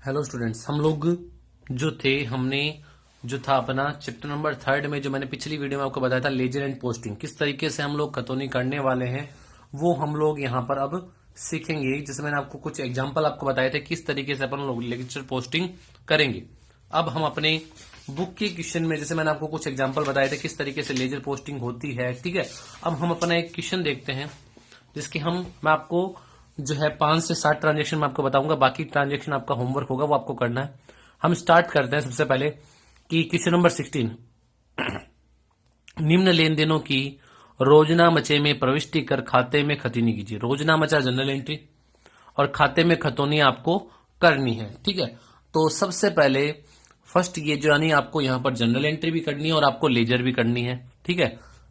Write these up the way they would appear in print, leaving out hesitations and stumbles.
Hello students, हम लोग जो थे हमने जो था अपना चैप्टर नंबर 3 में जो मैंने पिछली वीडियो में आपको बताया था लेजर एंड पोस्टिंग किस तरीके से हम लोग खतौनी करने वाले हैं वो हम लोग यहाँ पर अब सीखेंगे। जैसे मैंने आपको कुछ एग्जांपल आपको बताए थे किस तरीके से अपन लोग लेजर पोस्टिंग करेंगे। अब हम अपने बुक के क्वेश्चन में जैसे मैंने आपको कुछ एग्जाम्पल बताए थे किस तरीके से लेजर पोस्टिंग होती है, ठीक है। अब हम अपना एक क्वेश्चन देखते हैं जिसकी मैं आपको जो है 5 से 7 ट्रांजेक्शन मैं आपको बताऊंगा, बाकी ट्रांजेक्शन आपका होमवर्क होगा वो आपको करना है। हम स्टार्ट करते हैं सबसे पहले कि क्वेश्चन नंबर 16 निम्न लेन देनों की रोजना मचे में प्रविष्टि कर खाते में खतौनी कीजिए। रोजना मचा जनरल एंट्री और खाते में खतौनी आपको करनी है, ठीक है। तो सबसे पहले फर्स्ट ये जो यानी आपको यहां पर जनरल एंट्री भी करनी है और आपको लेजर भी करनी है, ठीक है।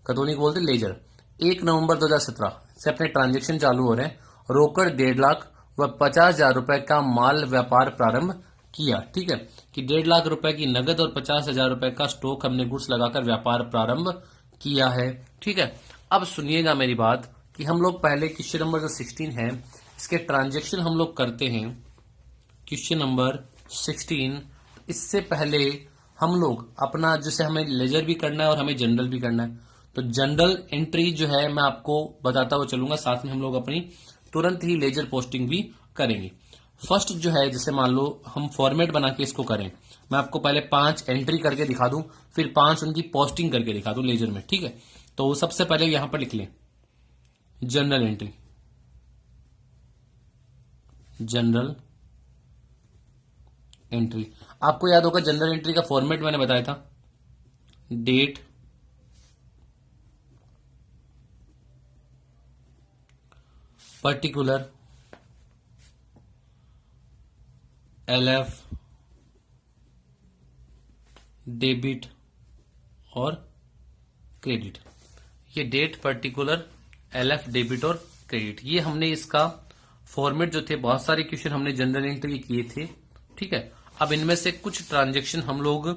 खतौनी को बोलते लेजर। 1 नवंबर 2017 से अपने ट्रांजेक्शन चालू हो रहे हैं। रोकड़ 1.5 लाख व 50,000 रुपए का माल व्यापार प्रारंभ किया, ठीक है। कि 1.5 लाख रुपए की नगद और 50,000 रुपए का स्टॉक हमने गुड्स लगाकर व्यापार प्रारंभ किया है, ठीक है। अब सुनिएगा मेरी बात कि हम लोग पहले क्वेश्चन नंबर जो 16 है इसके ट्रांजेक्शन हम लोग करते हैं। क्वेश्चन नंबर 16 इससे पहले हम लोग अपना जैसे हमें लेजर भी करना है और हमें जनरल भी करना है, तो जनरल एंट्री जो है मैं आपको बताता हुआ चलूंगा, साथ में हम लोग अपनी तुरंत ही लेजर पोस्टिंग भी करेंगे। फर्स्ट जो है जैसे मान लो हम फॉर्मेट बना के इसको करें, मैं आपको पहले 5 एंट्री करके दिखा दूं फिर 5 उनकी पोस्टिंग करके दिखा दूं लेजर में, ठीक है। तो सबसे पहले यहां पर लिख लें जनरल एंट्री। जनरल एंट्री आपको याद होगा जनरल एंट्री का फॉर्मेट मैंने बताया था, डेट, पर्टिकुलर, एलएफ, डेबिट और क्रेडिट। ये डेट, पर्टिकुलर, एलएफ, डेबिट और क्रेडिट, ये हमने इसका फॉर्मेट जो थे बहुत सारे क्वेश्चन हमने जनरल एंट्री किए थे, ठीक है। अब इनमें से कुछ ट्रांजेक्शन हम लोग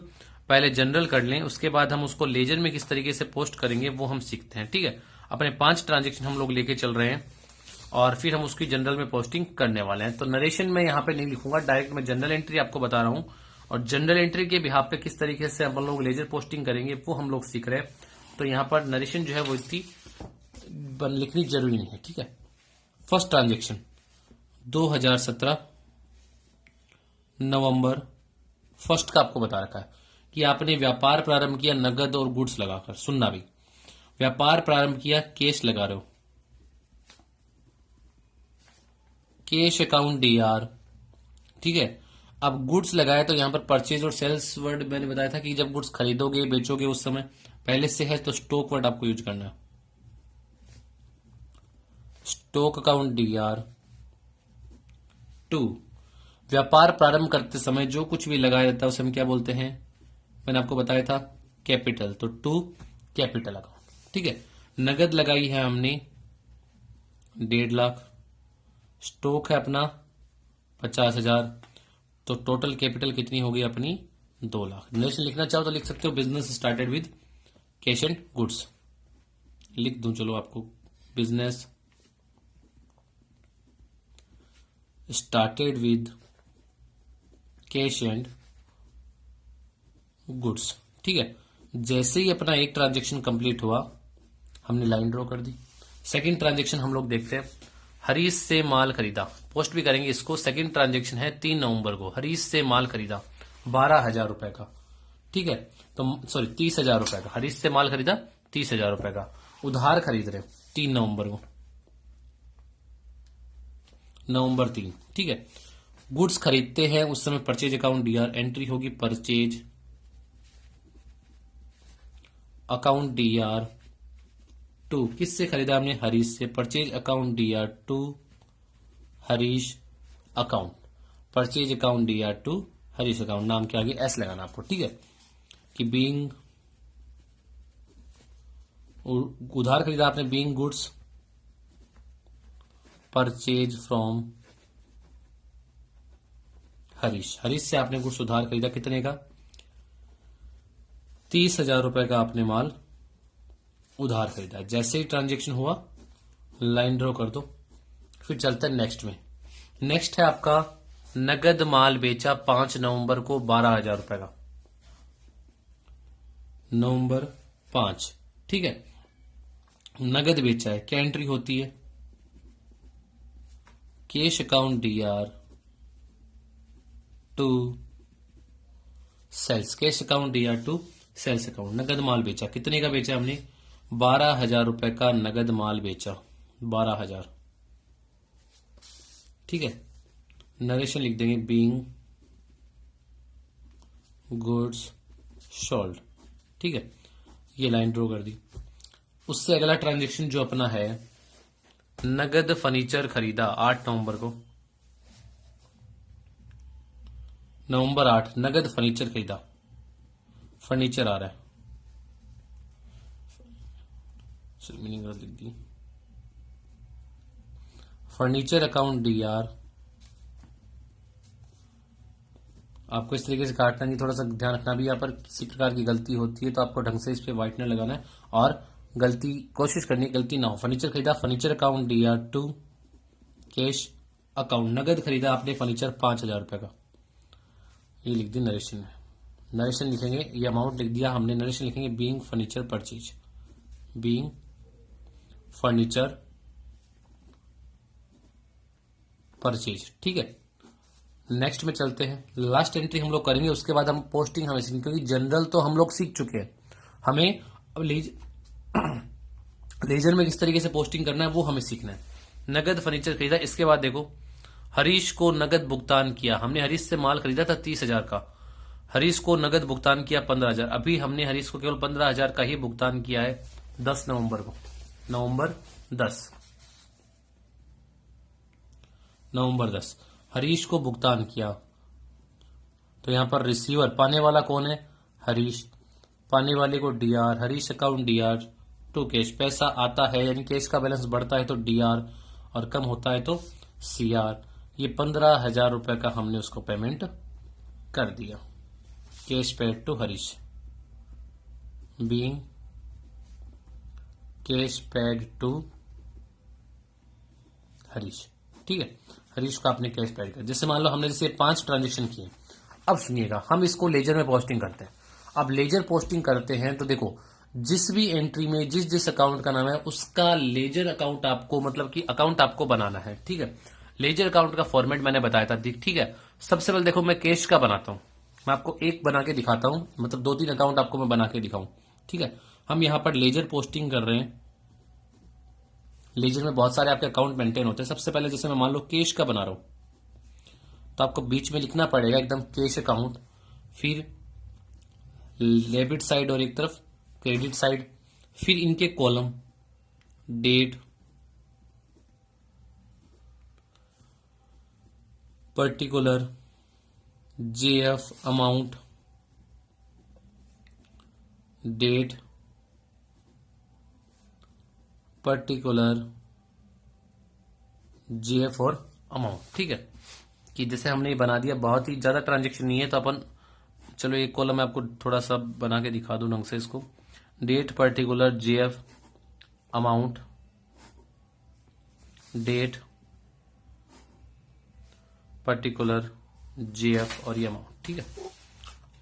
पहले जनरल कर लें, उसके बाद हम उसको लेजर में किस तरीके से पोस्ट करेंगे वो हम सीखते हैं, ठीक है। अपने 5 ट्रांजेक्शन हम लोग लेके चल रहे हैं और फिर हम उसकी जनरल में पोस्टिंग करने वाले हैं। तो नरेशन में यहाँ पे नहीं लिखूंगा, डायरेक्ट मैं जनरल एंट्री आपको बता रहा हूं और जनरल एंट्री के बिहाफ पे किस तरीके से हम लोग लेजर पोस्टिंग करेंगे वो हम लोग सीख रहे हैं। तो यहाँ पर नरेशन जो है वो इतनी लिखनी जरूरी नहीं है, ठीक है। फर्स्ट ट्रांजेक्शन 2017 नवंबर फर्स्ट का आपको बता रखा है कि आपने व्यापार प्रारंभ किया नगद और गुड्स लगाकर। सुनना भी, व्यापार प्रारंभ किया कैश लगा रहे हो, कैश अकाउंट डीआर, ठीक है। अब गुड्स लगाया तो यहां पर परचेज और सेल्स वर्ड मैंने बताया था कि जब गुड्स खरीदोगे बेचोगे उस समय पहले से है तो स्टॉक वर्ड आपको यूज करना है, स्टॉक अकाउंट डीआर। 2 व्यापार प्रारंभ करते समय जो कुछ भी लगाया जाता है उसे हम क्या बोलते हैं, मैंने आपको बताया था कैपिटल, तो 2 कैपिटल अकाउंट, ठीक है। नगद लगाई है हमने 1.5 लाख, स्टॉक है अपना 50,000, तो टोटल कैपिटल कितनी होगी अपनी 2 लाख। नरेशन लिखना चाहो तो लिख सकते हो, business started with cash and goods लिख दूं, चलो आपको, business started with cash and goods, ठीक है। जैसे ही अपना एक ट्रांजेक्शन कंप्लीट हुआ हमने लाइन ड्रॉ कर दी। सेकंड ट्रांजेक्शन हम लोग देखते हैं, हरीश से माल खरीदा, पोस्ट भी करेंगे इसको। सेकंड ट्रांजेक्शन है 3 नवंबर को, हरीश से माल खरीदा 12,000 रुपए का, ठीक है। तो सॉरी 30,000 रुपए का, हरीश से माल खरीदा 30,000 रुपए का, उधार खरीद रहे 3 नवंबर को, नवंबर 3, ठीक है। गुड्स खरीदते हैं उस समय परचेज अकाउंट डीआर एंट्री होगी, परचेज अकाउंट डीआर 2, किससे खरीदा हमने, हरीश से, purchase account DR 2 Harish account, purchase account DR 2 Harish account, नाम के आगे एस लगाना आपको, ठीक है। कि बीइंग उधार खरीदा आपने, being goods purchase from Harish, Harish से आपने गुड्स उधार खरीदा कितने का, 30,000 रुपए का आपने माल उधार खरीदा। जैसे ही ट्रांजेक्शन हुआ लाइन ड्रॉ कर दो, फिर चलते हैं नेक्स्ट में। नेक्स्ट है आपका नगद माल बेचा 5 नवंबर को 12,000 रुपए का, नवंबर 5, ठीक है। नगद बेचा है, क्या एंट्री होती है? Cash account DR to sales, cash account DR to sales account. नगद माल बेचा, कितने का बेचा हमने? 12,000 रुपए का नगद माल बेचा, 12,000, ठीक है। नरेशन लिख देंगे बीइंग गुड्स सोल्ड, ठीक है। ये लाइन ड्रॉ कर दी। उससे अगला ट्रांजेक्शन जो अपना है, नगद फर्नीचर खरीदा 8 नवंबर को, नवंबर 8 नगद फर्नीचर खरीदा, फर्नीचर आ रहा है, मीनिंग लिख दी। फर्नीचर अकाउंट DR, आपको इस तरीके से काटना नहीं, थोड़ा सा ध्यान रखना भी, यहाँ पर किसी प्रकार की गलती होती है तो आपको ढंग से इस पे व्हाइटनर लगाना है और गलती कोशिश करनी, गलती ना हो। फर्नीचर खरीदा, furniture account DR to cash account. नगद खरीदा आपने फर्नीचर 5,000 रुपए का, ये लिख दी नरेशन में। नरेशन लिखेंगे, ये अमाउंट लिख दिया हमने। नरेशन लिखेंगे being furniture purchase, being furniture purchase, ठीक है। नेक्स्ट में चलते हैं, लास्ट एंट्री हम लोग करेंगे, उसके बाद हम पोस्टिंग हमें सीखेंगे, क्योंकि जनरल तो हम लोग सीख चुके हैं, हमें अब लेजर में किस तरीके से पोस्टिंग करना है वो हमें सीखना है। नगद फर्नीचर खरीदा, इसके बाद देखो हरीश को नगद भुगतान किया, हमने हरीश से माल खरीदा था 30,000 का, हरीश को नगद भुगतान किया 15,000। अभी हमने हरीश को केवल 15,000 का ही भुगतान किया है 10 नवंबर को, नवंबर 10 हरीश को भुगतान किया, तो यहां पर रिसीवर पाने वाला कौन है? हरीश, पाने वाले को DR, Harish account DR to cash. पैसा आता है यानी कैश का बैलेंस बढ़ता है तो DR और कम होता है तो CR। ये 15,000 रुपए का हमने उसको पेमेंट कर दिया, cash paid to Harish, being cash paid to Harish, ठीक है। हरीश को आपने कैश पेड कर, जैसे मान लो हमने जैसे 5 ट्रांजेक्शन किए। अब सुनिएगा, हम इसको लेजर में पोस्टिंग करते हैं। अब लेजर पोस्टिंग करते हैं तो देखो, जिस भी एंट्री में जिस जिस अकाउंट का नाम है उसका लेजर अकाउंट आपको, मतलब कि अकाउंट आपको बनाना है, ठीक है। लेजर अकाउंट का फॉर्मेट मैंने बताया था, ठीक है। सबसे पहले देखो मैं कैश का बनाता हूं, मैं आपको एक बना के दिखाता हूं, मतलब 2-3 अकाउंट आपको मैं बना के दिखाऊं, ठीक है। हम यहां पर लेजर पोस्टिंग कर रहे हैं। लेजर में बहुत सारे आपके अकाउंट मेंटेन होते हैं। सबसे पहले जैसे मैं मान लो कैश का बना रहा हूं, तो आपको बीच में लिखना पड़ेगा एकदम कैश अकाउंट, फिर डेबिट साइड और एक तरफ क्रेडिट साइड, फिर इनके column date, particular, JF amount, date, particular, JF और अमाउंट, ठीक है। कि जैसे हमने ये बना दिया, बहुत ही ज्यादा ट्रांजेक्शन नहीं है तो अपन, चलो एक कॉलम मैं आपको थोड़ा सा बना के दिखा दूं ढंग से इसको। Date, particular, JF amount, date, particular, JF और ये अमाउंट, ठीक है।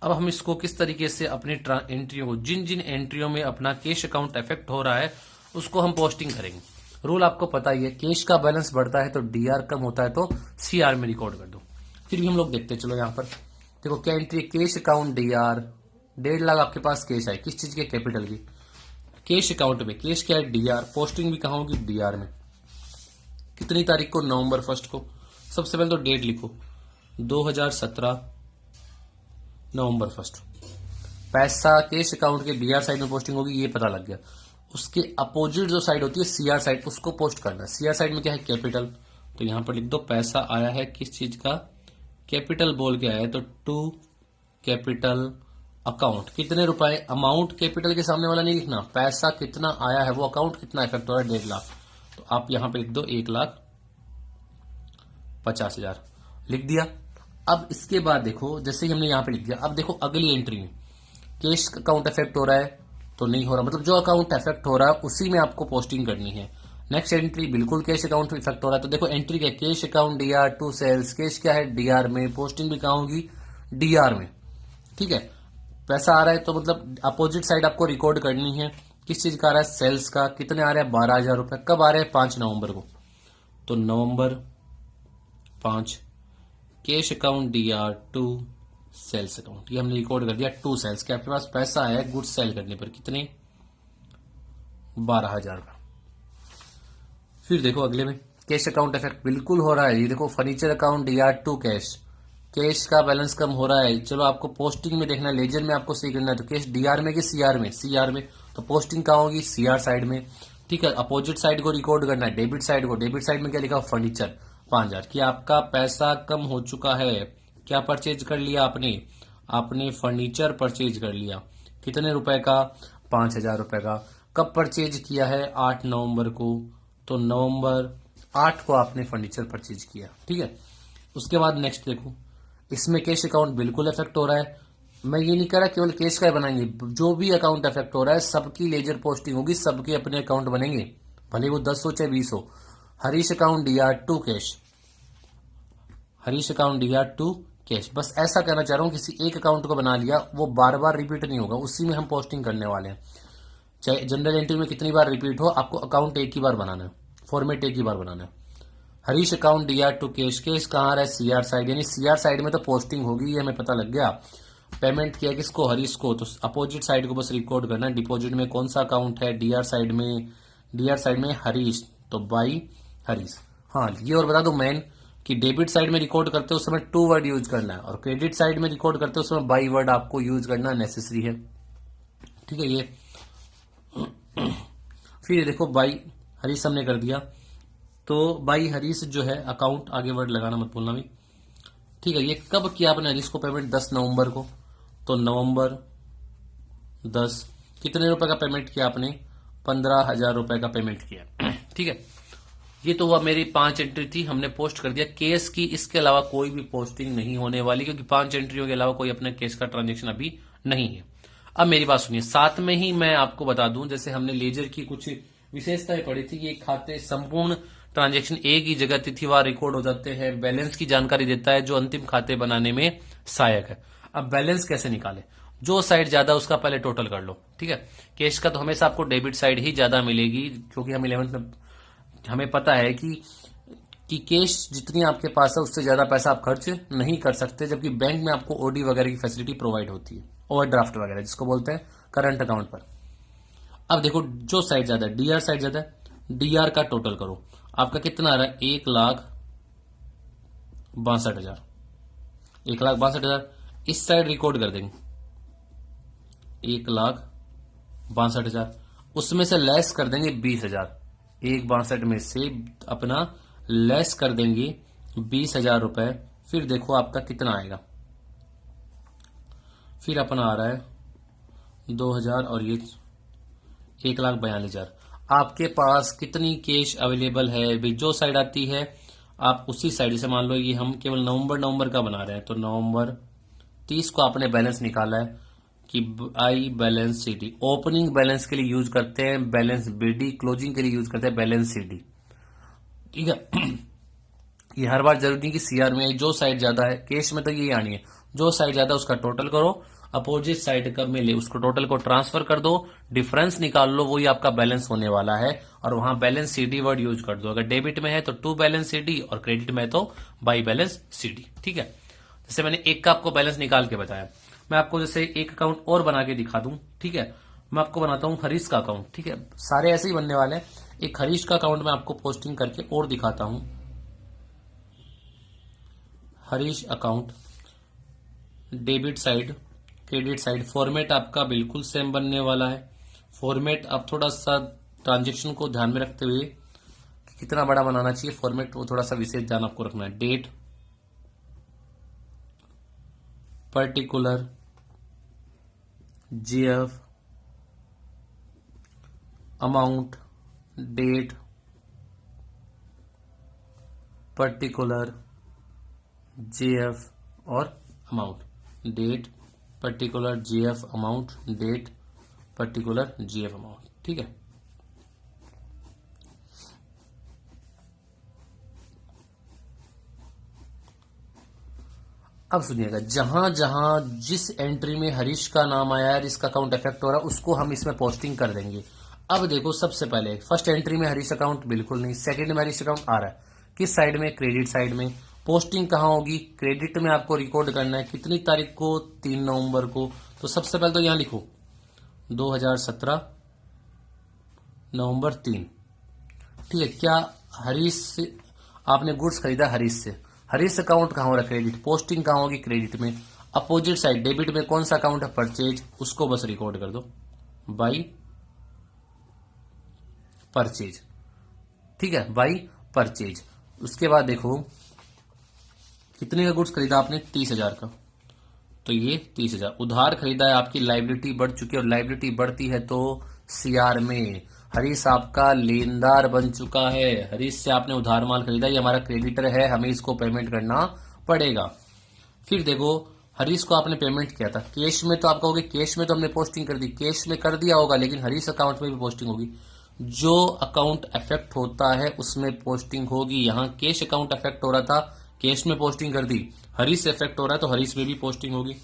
अब हम इसको किस तरीके से अपनी एंट्रियों को, जिन जिन एंट्रियों में अपना कैश अकाउंट इफेक्ट हो रहा है उसको हम पोस्टिंग करेंगे। रूल आपको पता ही है, कैश का बैलेंस बढ़ता है तो DR, कम होता है तो CR में रिकॉर्ड कर दो। फिर भी हम लोग देखते हैं, चलो यहाँ पर देखो क्या entry, cash account DR, 1.5 lakh आपके पास कैश है, किस चीज के? कैपिटल की। कैश अकाउंट में कैश क्या है? DR। पोस्टिंग भी कहाँ होगी? DR में। कितनी तारीख को? नवंबर 1 को। सबसे पहले तो डेट लिखो, 2017 नवंबर 1। पैसा कैश अकाउंट के DR साइड में पोस्टिंग होगी, ये पता लग गया। उसके अपोजिट जो साइड होती है CR साइड, उसको पोस्ट करना है। CR साइड में क्या है? कैपिटल। तो यहां पर लिख दो पैसा आया है किस चीज का? कैपिटल बोल के आया है तो टू कैपिटल अकाउंट। कितने रुपए? अमाउंट कैपिटल के सामने वाला नहीं लिखना, पैसा कितना आया है वो अकाउंट कितना इफेक्ट हो रहा है, 1.5 लाख। तो आप यहां पे लिख दो 1,50,000 लिख दिया। अब इसके बाद देखो, जैसे ही हमने यहां पे लिख दिया, अब देखो अगली एंट्री में कैश अकाउंट इफेक्ट हो रहा है तो नहीं हो रहा, मतलब जो अकाउंट इफेक्ट हो रहा है उसी में आपको पोस्टिंग करनी है। नेक्स्ट एंट्री बिल्कुल कैश अकाउंट में इफेक्ट हो रहा है। तो देखो एंट्री क्या है, cash account DR to sales, cash क्या है डीआर में, पोस्टिंग भी कहाँ होगी डीआर में, ठीक है। पैसा आ रहा है तो मतलब अपोजिट साइड आपको रिकॉर्ड करनी है। किस चीज का आ रहा है, सेल्स का। कितने आ रहे हैं 12,000 रुपए। कब आ रहे हैं 5 नवंबर को। तो November 5 cash account DR to sales account, ये हमने रिकॉर्ड कर दिया टू सेल्स के। आपके पास पैसा है गुड्स सेल करने पर कितने 12,000 का। फिर देखो अगले में कैश अकाउंट इफेक्ट बिल्कुल हो रहा है। ये देखो furniture account DR to cash, cash का बैलेंस कम हो रहा है। चलो आपको पोस्टिंग में देखना है, लेजर में आपको सही करना है। तो कैश डीआर में कि सीआर में, सीआर में। तो पोस्टिंग कहाँ होगी सीआर साइड में, ठीक है। अपोजिट साइड को रिकॉर्ड करना है, डेबिट साइड को। डेबिट साइड में क्या लिखा फर्नीचर 5,000 कि आपका पैसा कम हो चुका है। क्या परचेज कर लिया आपने, आपने फर्नीचर परचेज कर लिया। कितने रुपए का 5,000 रुपए का। कब परचेज किया है 8 नवंबर को। तो नवंबर 8 को आपने फर्नीचर परचेज किया, ठीक है। उसके बाद नेक्स्ट देखो, इसमें कैश अकाउंट बिल्कुल इफेक्ट हो रहा है। मैं ये नहीं कह रहा केवल कैश का ही बनाएंगे, जो भी अकाउंट इफेक्ट हो रहा है सबकी लेजर पोस्टिंग होगी, सबके अपने अकाउंट बनेंगे, भले वो 10 हो चाहे 20 हो। Harish account DR to cash, Harish account DR to cash. बस ऐसा कहना चाह रहा हूं, किसी एक अकाउंट को बना लिया, वो बार बार रिपीट नहीं होगा, उसी में हम पोस्टिंग करने वाले हैं। चाहे जनरल एंट्री में कितनी बार रिपीट हो, आपको अकाउंट एक ही बार बनाना है, फॉर्मेट एक ही बार बनाना है। Harish account DR to cash, cash कहाँ आ रहा है सीआर साइड, यानी सीआर साइड में तो पोस्टिंग होगी, ये हमें पता लग गया। पेमेंट किया किसको हरीश को, तो अपोजिट साइड को बस रिकॉर्ड करना है। डिपॉजिट में कौन सा अकाउंट है डीआर साइड में, डीआर साइड में हरीश, तो बाई हरीश। हाँ ये और बता दो मैन कि डेबिट साइड में रिकॉर्ड करते हो उस समय टू वर्ड यूज करना है, और क्रेडिट साइड में रिकॉर्ड करते हो उस समय बाई वर्ड आपको यूज करना नेसेसरी है, ठीक है। ये फिर देखो बाई हरीश हमने कर दिया, तो बाई हरीश जो है अकाउंट, आगे वर्ड लगाना मत भूलना भी, ठीक है। ये कब किया आपने हरीश को पेमेंट 10 नवंबर को। तो नवंबर 10 कितने रुपए का पेमेंट किया आपने 15,000 रुपए का पेमेंट किया, ठीक है। ये तो हुआ मेरी 5 एंट्री थी, हमने पोस्ट कर दिया केस की। इसके अलावा कोई भी पोस्टिंग नहीं होने वाली, क्योंकि 5 एंट्रियों के अलावा कोई अपने केस का ट्रांजेक्शन अभी नहीं है। अब मेरी बात सुनिए, साथ में ही मैं आपको बता दूं, जैसे हमने लेजर की कुछ विशेषताएं पढ़ी थी। ये खाते संपूर्ण ट्रांजेक्शन एक ही जगह तिथिवार रिकॉर्ड हो जाते हैं, बैलेंस की जानकारी देता है जो अंतिम खाते बनाने में सहायक है। अब बैलेंस कैसे निकाले, जो साइड ज्यादा उसका पहले टोटल कर लो, ठीक है। कैश का तो हमेशा आपको डेबिट साइड ही ज्यादा मिलेगी, क्योंकि हम 11th में हमें पता है कि कैश जितनी आपके पास है उससे ज्यादा पैसा आप खर्च नहीं कर सकते, जबकि बैंक में आपको ओडी वगैरह की फैसिलिटी प्रोवाइड होती है, ओवरड्राफ्ट वगैरह जिसको बोलते हैं करंट अकाउंट पर। अब देखो जो साइड ज्यादा है डीआर साइड ज्यादा है, डीआर का टोटल करो। आपका कितना आ रहा है 1,62,000, 1,62,000 इस साइड रिकॉर्ड कर देंगे 1,62,000, उसमें से लेस कर देंगे 20,000। 1,62 में से अपना लेस कर देंगे 20,000 रुपए। फिर देखो आपका कितना आएगा, फिर अपना आ रहा है 2,000 और ये 1,42,000। आपके पास कितनी कैश अवेलेबल है भी, जो साइड आती है आप उसी साइड से, मान लो ये हम केवल नवंबर का बना रहे हैं, तो नवंबर 30 को आपने बैलेंस निकाला है कि I balance CD. Opening balance के लिए यूज करते हैं बैलेंस बीडी, क्लोजिंग के लिए यूज करते हैं बैलेंस सीडी, ठीक है। ये हर बार जरूरी नहीं कि सीआर में जो साइड ज्यादा है, कैश में तो ये आनी है, जो साइड ज्यादा है उसका टोटल करो, अपोजिट साइड कब मिले उसको टोटल को ट्रांसफर कर दो, डिफरेंस निकाल लो, वही आपका बैलेंस होने वाला है। और वहां बैलेंस सीडी वर्ड यूज कर दो, अगर डेबिट में है तो टू बैलेंस सीडी, और क्रेडिट में है तो बाई बैलेंस सीडी, ठीक है। जैसे मैंने एक का आपको बैलेंस निकाल के बताया, मैं आपको जैसे एक अकाउंट और बना के दिखा दूं, ठीक है। मैं आपको बनाता हूं हरीश का अकाउंट, ठीक है, सारे ऐसे ही बनने वाले हैं। एक हरीश का अकाउंट मैं आपको पोस्टिंग करके और दिखाता हूं। Harish account debit side credit side, format आपका बिल्कुल सेम बनने वाला है। फॉर्मेट आप थोड़ा सा ट्रांजेक्शन को ध्यान में रखते हुए कितना बड़ा बनाना चाहिए फॉर्मेट, वो थोड़ा सा विशेष ध्यान आपको रखना है। Date, particular, GF, amount, date, particular, GF और amount, date particular GF amount, date particular GF amount, ठीक है। अब सुनिएगा, जहां जहां जिस एंट्री में हरीश का नाम आया है, इसका अकाउंट इफेक्ट हो रहा है, उसको हम इसमें पोस्टिंग कर देंगे। अब देखो, सबसे पहले फर्स्ट एंट्री में हरीश अकाउंट बिल्कुल नहीं, सेकंड में हरीश अकाउंट आ रहा है, किस साइड में? क्रेडिट साइड में। पोस्टिंग कहां होगी? क्रेडिट में आपको रिकॉर्ड करना है, कितनी तारीख को? 3 नवंबर को। तो सबसे पहले तो यहां लिखो 2017 नवंबर 3। ठीक है, क्या हरीश से आपने गुड्स खरीदा? हरीश से। हरीश अकाउंट कहां हो रहा है? क्रेडिट। पोस्टिंग कहां होगी? क्रेडिट में। अपोजिट साइड डेबिट में कौन सा अकाउंट है? परचेज, उसको बस रिकॉर्ड कर दो बाई परचेज। ठीक है, बाई परचेज। उसके बाद देखो कितने का गुड्स खरीदा आपने? 30,000 का। तो ये 30,000 उधार खरीदा है, आपकी लाइबिलिटी बढ़ चुकी है, और लाइबिलिटी बढ़ती है तो सीआर में हरीश आपका लेनदार बन चुका है। हरीश से आपने उधार माल खरीदा, ये हमारा क्रेडिटर है, हमें इसको पेमेंट करना पड़ेगा। फिर देखो, हरीश को आपने पेमेंट किया था कैश में, तो आप कहोगे कैश में तो हमने पोस्टिंग कर दी, कैश में कर दिया होगा, लेकिन हरीश अकाउंट में भी पोस्टिंग होगी। जो अकाउंट अफेक्ट होता है उसमें पोस्टिंग होगी। यहां कैश अकाउंट अफेक्ट हो रहा था, कैश में पोस्टिंग कर दी। हरीश से इफेक्ट हो रहा है तो हरीश में भी पोस्टिंग होगी।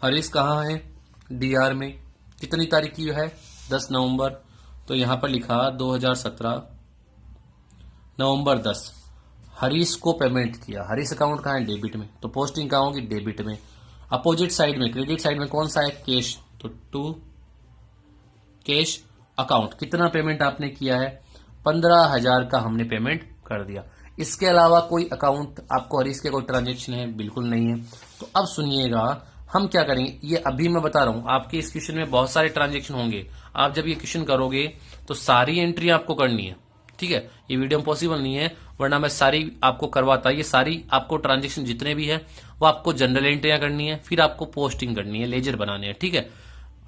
हरीश कहाँ है? डीआर में। कितनी तारीख की है? 10 नवंबर। तो यहां पर लिखा 2017 नवंबर 10 हरीश को पेमेंट किया। हरीश अकाउंट कहाँ है? डेबिट में। तो पोस्टिंग कहाँ होगी? डेबिट में। अपोजिट साइड में क्रेडिट साइड में कौन सा है? कैश। तो टू कैश अकाउंट। कितना पेमेंट आपने किया है? 15,000 का हमने पेमेंट कर दिया। इसके अलावा कोई अकाउंट आपको हरीश के कोई ट्रांजेक्शन है? बिल्कुल नहीं है। तो अब सुनिएगा, हम क्या करेंगे, ये अभी मैं बता रहा हूं, आपके इस क्वेश्चन में बहुत सारे ट्रांजेक्शन होंगे। आप जब ये क्वेश्चन करोगे तो सारी एंट्री आपको करनी है। ठीक है, ये वीडियो में पॉसिबल नहीं है, वरना मैं सारी आपको करवाता। ये सारी आपको ट्रांजेक्शन जितने भी है वो आपको जनरल एंट्रियां करनी है, फिर आपको पोस्टिंग करनी है, लेजर बनाने हैं। ठीक है,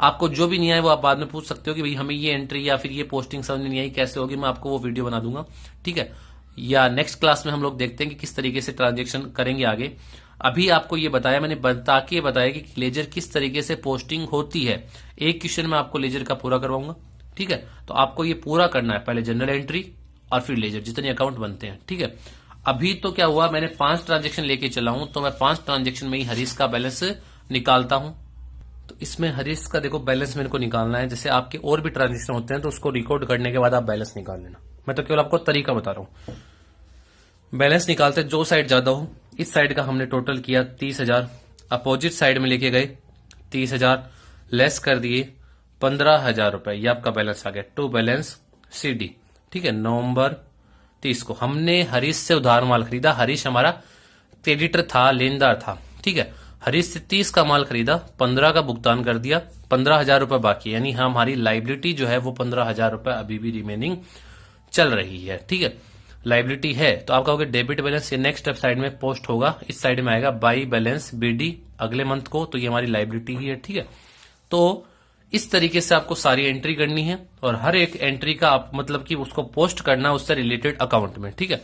आपको जो भी नहीं आए वो आप बाद में पूछ सकते हो कि भाई हमें ये एंट्री या फिर ये पोस्टिंग समझ में नहीं आई, कैसे होगी, मैं आपको वो वीडियो बना दूंगा। ठीक है, या नेक्स्ट क्लास में हम लोग देखते हैं कि किस तरीके से ट्रांजेक्शन करेंगे आगे। अभी आपको ये बताया मैंने, ताकि बताया कि लेजर किस तरीके से पोस्टिंग होती है। एक क्वेश्चन में आपको लेजर का पूरा करवाऊंगा। ठीक है, तो आपको ये पूरा करना है, पहले जनरल एंट्री और फिर लेजर, जितने अकाउंट बनते हैं। ठीक है, अभी तो क्या हुआ, मैंने 5 ट्रांजेक्शन लेके चला हूं, तो मैं 5 ट्रांजेक्शन में ही हरीश का बैलेंस निकालता हूं। तो इसमें हरीश का देखो बैलेंस मेरे को निकालना है। जैसे आपके और भी ट्रांजेक्शन होते हैं तो उसको रिकॉर्ड करने के बाद आप बैलेंस निकाल लेना। मैं तो केवल आपको तरीका बता रहा हूं। बैलेंस निकालते जो साइड ज्यादा हो, इस साइड का हमने टोटल किया 30,000, अपोजिट साइड में लेके गए 30,000, लेस कर दिए 15,000 रुपए, ये आपका बैलेंस आ गया। To balance CD। ठीक है, नवंबर 30 को हमने हरीश से उधार माल खरीदा। हरीश हमारा क्रेडिटर था, लेनदार था। ठीक है, हरीश से 30 का माल खरीदा, 15 का भुगतान कर दिया, 15,000 रुपए बाकी, यानी हमारी लाइबिलिटी जो है वो 15,000 रुपए अभी भी रिमेनिंग चल रही है। ठीक है, लाइबिलिटी है तो आप कहोगे डेबिट बैलेंस, ये नेक्स्ट स्टेप साइड में पोस्ट होगा, इस साइड में आएगा बाई बैलेंस BD अगले मंथ को, तो ये हमारी लाइबिलिटी ही है। ठीक है, तो इस तरीके से आपको सारी एंट्री करनी है, और हर एक एंट्री का आप मतलब कि उसको पोस्ट करना उससे रिलेटेड अकाउंट में। ठीक है,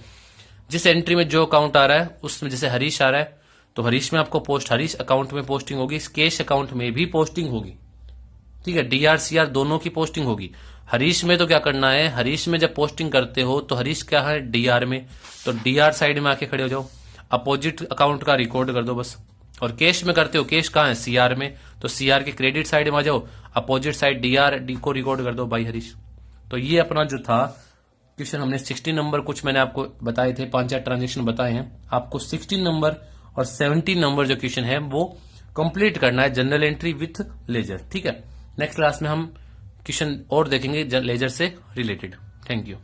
जिस एंट्री में जो अकाउंट आ रहा है उसमें, जैसे हरीश आ रहा है तो हरीश में आपको हरीश अकाउंट में पोस्टिंग होगी, कैश अकाउंट में भी पोस्टिंग होगी। ठीक है, DR CR दोनों की पोस्टिंग होगी। हरीश में तो क्या करना है, हरीश में जब पोस्टिंग करते हो तो हरीश क्या है? DR में, तो DR साइड में आके खड़े हो जाओ, अपोजिट अकाउंट का रिकॉर्ड कर दो बस। और कैश में करते हो, कैश कहाँ है? CR में, तो CR के क्रेडिट साइड में आ जाओ, अपोजिट साइड DR को रिकॉर्ड कर दो बाई हरीश। तो ये अपना जो था क्वेश्चन, हमने 16 नंबर कुछ मैंने आपको बताए थे, 5-4 ट्रांजेक्शन बताए हैं आपको। 16 नंबर और 17 नंबर जो क्वेश्चन है वो कंप्लीट करना है, जनरल एंट्री विथ लेजर। ठीक है, नेक्स्ट क्लास में हम क्वेश्चन और देखेंगे लेजर से रिलेटेड। Thank you.